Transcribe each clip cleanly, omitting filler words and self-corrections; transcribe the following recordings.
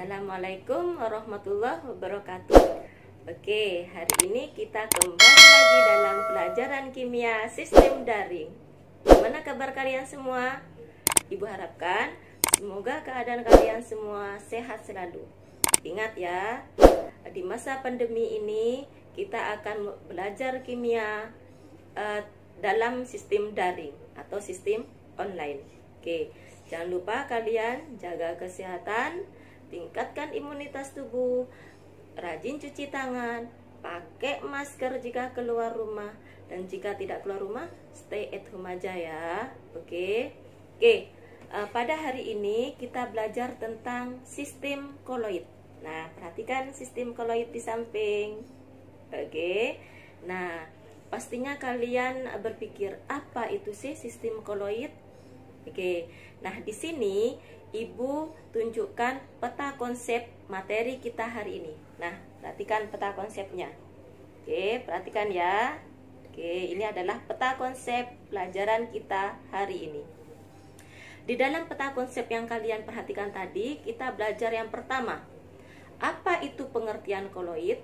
Assalamualaikum warahmatullahi wabarakatuh. Oke, hari ini kita kembali lagi dalam pelajaran kimia sistem daring. Gimana kabar kalian semua? Ibu harapkan semoga keadaan kalian semua sehat selalu. Ingat ya, di masa pandemi ini kita akan belajar kimia dalam sistem daring atau sistem online. Oke, jangan lupa kalian jaga kesehatan, tingkatkan imunitas tubuh, rajin cuci tangan, pakai masker jika keluar rumah, dan jika tidak keluar rumah, stay at home aja ya. Oke. Pada hari ini kita belajar tentang sistem koloid. Nah, perhatikan sistem koloid di samping. Oke. Nah, pastinya kalian berpikir apa itu sih sistem koloid? Oke. Nah, di sini Ibu tunjukkan peta konsep materi kita hari ini. Nah, perhatikan peta konsepnya. Oke, perhatikan ya. Oke, ini adalah peta konsep pelajaran kita hari ini. Di dalam peta konsep yang kalian perhatikan tadi, kita belajar yang pertama, apa itu pengertian koloid?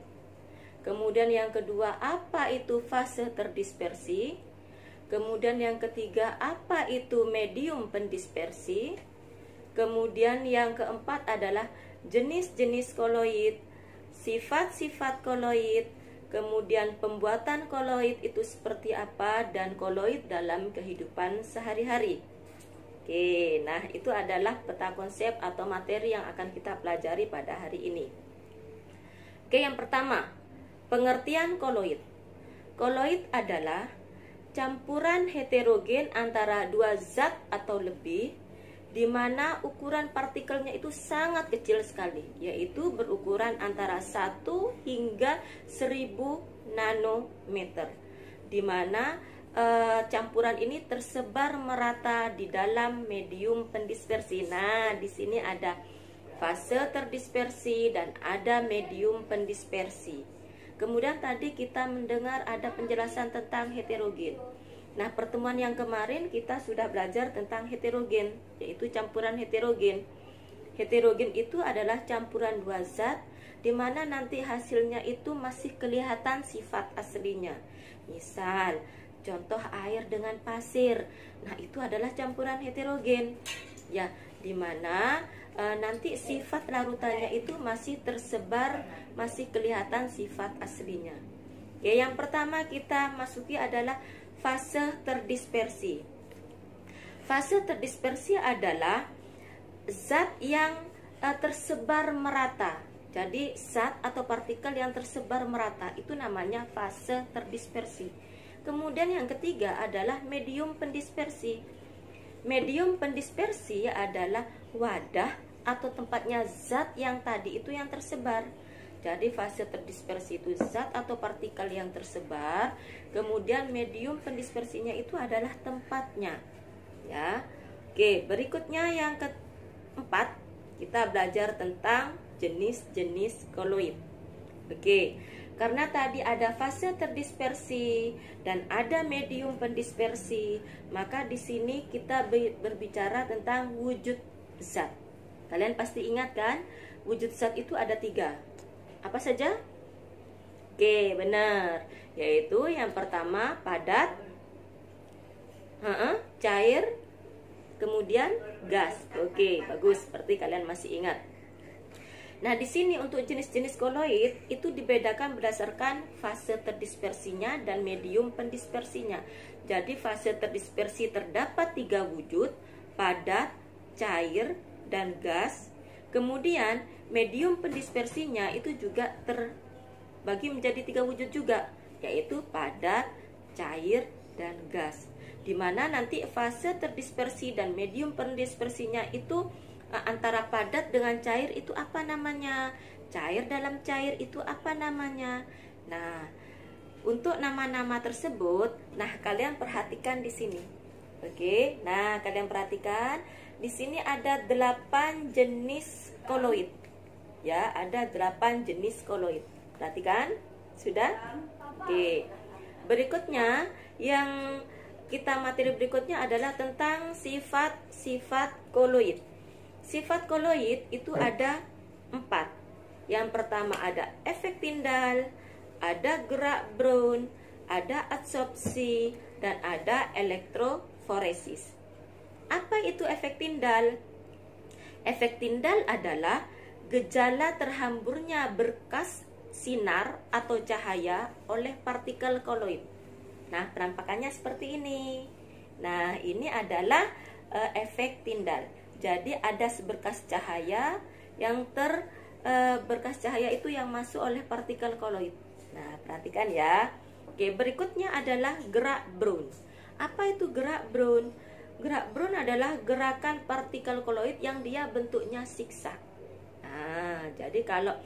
Kemudian yang kedua, apa itu fase terdispersi? Kemudian yang ketiga, apa itu medium pendispersi? Kemudian yang keempat adalah jenis-jenis koloid, sifat-sifat koloid, kemudian pembuatan koloid itu seperti apa, dan koloid dalam kehidupan sehari-hari. Oke, nah itu adalah peta konsep atau materi yang akan kita pelajari pada hari ini. Oke, yang pertama, pengertian koloid. Koloid adalah campuran heterogen antara dua zat atau lebih, di mana ukuran partikelnya itu sangat kecil sekali, yaitu berukuran antara 1 hingga 1000 nanometer, di mana campuran ini tersebar merata di dalam medium pendispersi. Nah, di sini ada fase terdispersi dan ada medium pendispersi. Kemudian tadi kita mendengar ada penjelasan tentang heterogen. Nah, pertemuan yang kemarin kita sudah belajar tentang heterogen, yaitu campuran heterogen. Heterogen itu adalah campuran dua zat, di mana nanti hasilnya itu masih kelihatan sifat aslinya. Misal, contoh air dengan pasir. Nah, itu adalah campuran heterogen. Ya, di mana nanti sifat larutannya itu masih tersebar, masih kelihatan sifat aslinya. Ya, yang pertama kita masuki adalah fase terdispersi. Fase terdispersi adalah zat yang tersebar merata. Jadi zat atau partikel yang tersebar merata itu namanya fase terdispersi. Kemudian yang ketiga adalah medium pendispersi. Medium pendispersi adalah wadah atau tempatnya zat yang tadi itu yang tersebar. Jadi fase terdispersi itu zat atau partikel yang tersebar, kemudian medium pendispersinya itu adalah tempatnya. Ya. Oke, berikutnya yang keempat, kita belajar tentang jenis-jenis koloid. Oke, karena tadi ada fase terdispersi dan ada medium pendispersi, maka di sini kita berbicara tentang wujud zat. Kalian pasti ingat kan, wujud zat itu ada 3. Apa saja? Oke, benar. Yaitu yang pertama padat, cair, kemudian gas. Oke, bagus. Seperti kalian masih ingat. Nah, di sini untuk jenis-jenis koloid itu dibedakan berdasarkan fase terdispersinya dan medium pendispersinya. Jadi fase terdispersi terdapat 3 wujud, padat, cair, dan gas. Kemudian medium pendispersinya itu juga terbagi menjadi 3 wujud juga, yaitu padat, cair, dan gas. Dimana nanti fase terdispersi dan medium pendispersinya itu antara padat dengan cair itu apa namanya? Cair dalam cair itu apa namanya? Nah, untuk nama-nama tersebut, nah kalian perhatikan di sini. Oke, nah kalian perhatikan di sini ada 8 jenis koloid. Ya, ada 8 jenis koloid. Perhatikan, sudah? Oke. Berikutnya, yang materi berikutnya adalah tentang sifat-sifat koloid. Sifat koloid itu ada 4. Yang pertama ada efek Tyndall, ada gerak Brown, ada adsorpsi, dan ada elektroforesis. Apa itu efek Tyndall? Efek Tyndall adalah gejala terhamburnya berkas sinar atau cahaya oleh partikel koloid. Nah, penampakannya seperti ini. Nah, ini adalah efek Tyndall. Jadi ada seberkas cahaya yang berkas cahaya itu yang masuk oleh partikel koloid. Nah, perhatikan ya. Oke, berikutnya adalah gerak Brown. Apa itu gerak Brown? Gerak Brown adalah gerakan partikel koloid yang dia bentuknya siksak. Nah, jadi kalau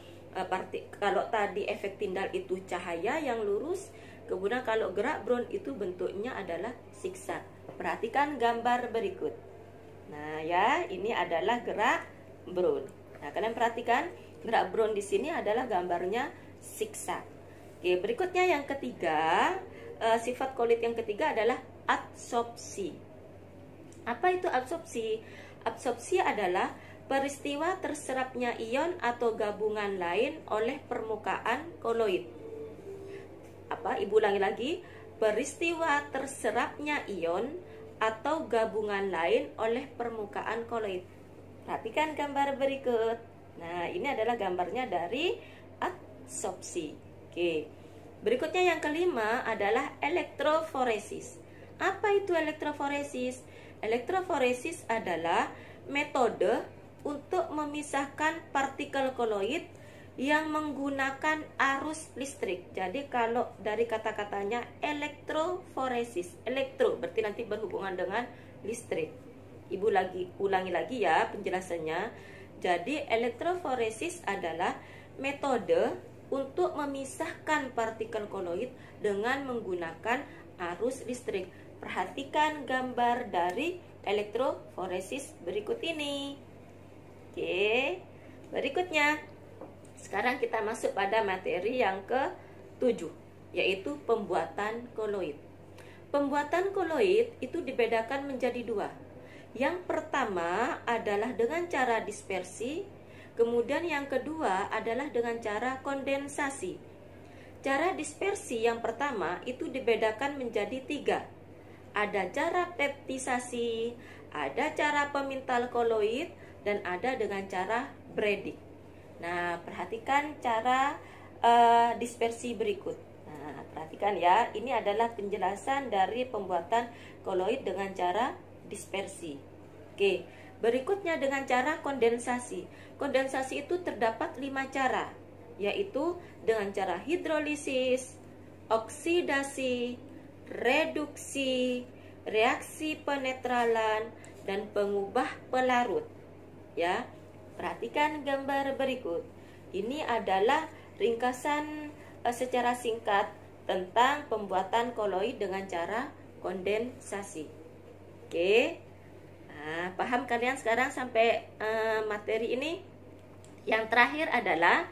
tadi efek Tyndall itu cahaya yang lurus, kemudian kalau gerak Brown itu bentuknya adalah siksak. Perhatikan gambar berikut. Nah, ya, ini adalah gerak Brown. Nah, kalian perhatikan gerak Brown di sini adalah gambarnya siksak. Oke, berikutnya yang ketiga, sifat koloid yang ketiga adalah adsorpsi. Apa itu adsorpsi? Adsorpsi adalah peristiwa terserapnya ion atau gabungan lain oleh permukaan koloid. Ibu ulangi lagi. Peristiwa terserapnya ion atau gabungan lain oleh permukaan koloid. Perhatikan gambar berikut. Nah, ini adalah gambarnya dari adsorpsi. Oke. Berikutnya yang kelima adalah elektroforesis. Apa itu elektroforesis? Elektroforesis adalah metode untuk memisahkan partikel koloid yang menggunakan arus listrik. Jadi kalau dari kata-katanya elektroforesis, elektro berarti nanti berhubungan dengan listrik. Ibu ulangi lagi ya penjelasannya. Jadi elektroforesis adalah metode untuk memisahkan partikel koloid dengan menggunakan arus listrik. Perhatikan gambar dari elektroforesis berikut ini. Oke, berikutnya sekarang kita masuk pada materi yang ke-7, yaitu pembuatan koloid. Pembuatan koloid itu dibedakan menjadi dua. Yang pertama adalah dengan cara dispersi, kemudian yang kedua adalah dengan cara kondensasi. Cara dispersi yang pertama itu dibedakan menjadi 3. Ada cara peptisasi, ada cara pemintal koloid, dan ada dengan cara Bredig. Nah, perhatikan cara dispersi berikut. Nah, perhatikan ya, ini adalah penjelasan dari pembuatan koloid dengan cara dispersi. Oke, berikutnya dengan cara kondensasi. Kondensasi itu terdapat 5 cara, yaitu dengan cara hidrolisis, oksidasi, reduksi, reaksi penetralan, dan pengubah pelarut. Ya, perhatikan gambar berikut. Ini adalah ringkasan secara singkat tentang pembuatan koloid dengan cara kondensasi. Oke, nah, paham kalian sekarang sampai materi ini? Yang terakhir adalah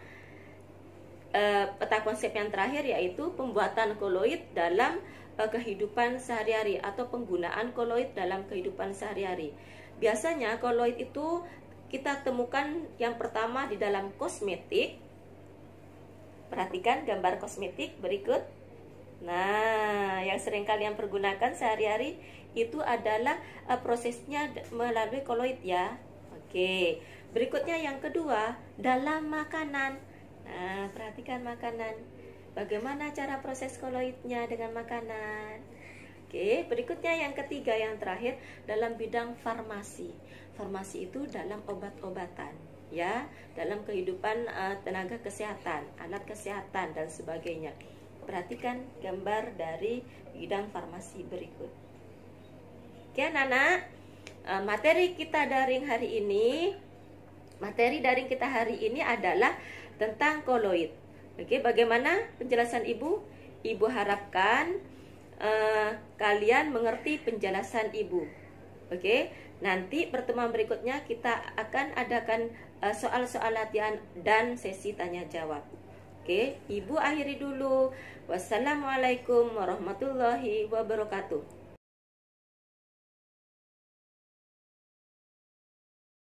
peta konsep yang terakhir, yaitu pembuatan koloid dalam kehidupan sehari-hari atau penggunaan koloid dalam kehidupan sehari-hari. Biasanya koloid itu kita temukan yang pertama di dalam kosmetik. Perhatikan gambar kosmetik berikut. Nah, yang sering kalian pergunakan sehari-hari itu adalah prosesnya melalui koloid ya. Oke, berikutnya yang kedua, dalam makanan. Nah, perhatikan makanan. Bagaimana cara proses koloidnya dengan makanan. Oke, berikutnya yang ketiga, yang terakhir, dalam bidang farmasi. Farmasi itu dalam obat-obatan, ya, dalam kehidupan tenaga kesehatan, alat kesehatan dan sebagainya. Perhatikan gambar dari bidang farmasi berikut. Oke, anak-anak, materi daring kita hari ini adalah tentang koloid. Oke, bagaimana penjelasan Ibu? Ibu harapkan kalian mengerti penjelasan Ibu. Oke, nanti pertemuan berikutnya kita akan adakan soal-soal latihan dan sesi tanya jawab. Oke, Ibu akhiri dulu. Wassalamualaikum warahmatullahi wabarakatuh.